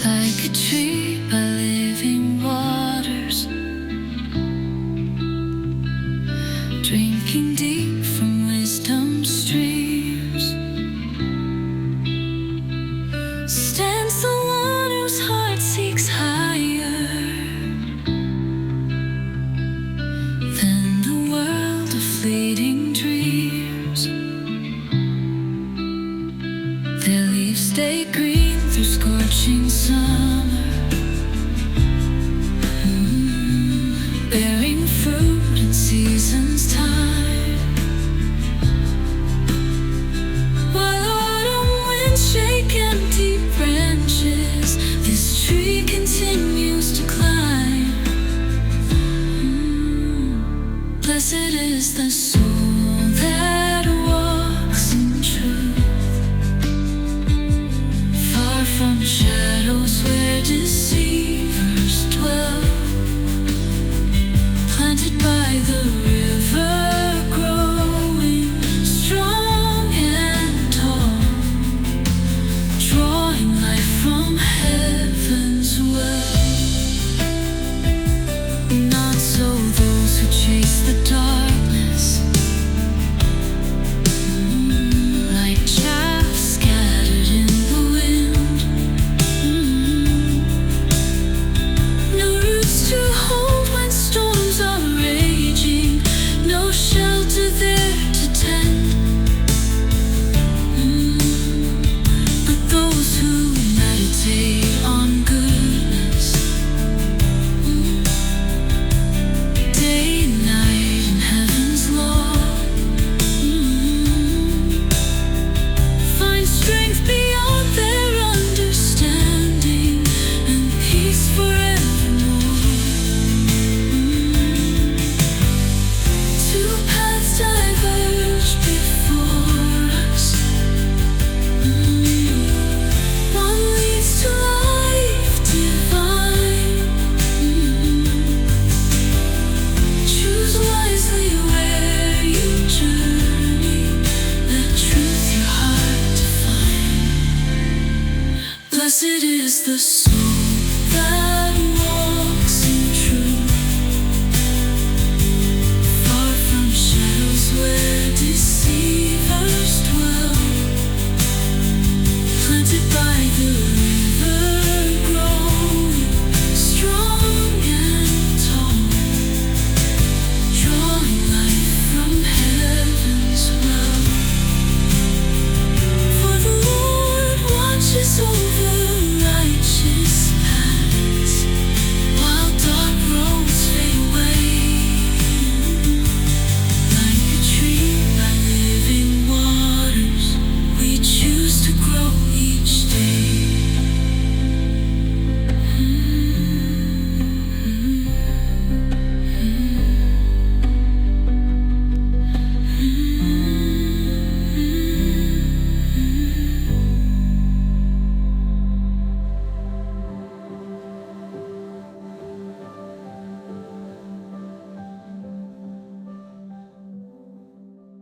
like a tree by living waters, drinking deep from wisdom's streams. Stands the one whose heart seeks higher than the world of fleeting dreams. Their leaves stay green through scorching summer, bearing fruit in season's time. While autumn winds shake empty branches, this tree continues to climb. Blessed is the soul that walks in truth, far from shadows where deceivers dwell, planted by the river, growing strong and tall, drawing life from heaven's well. Not so those who chase the darkness, like chaff scattered in the wind. No roots to hold when storms are raging, no shelter there to tend. But those who meditate on goodness, day and night in heaven's law, find strength beyond their understanding and peace forevermore. Two paths diverge before us. One leads to life divine. Choose wisely where you journey. Let truth your heart define. Blessed is the soul that walks in truth, far from shadows where deceivers dwell, planted by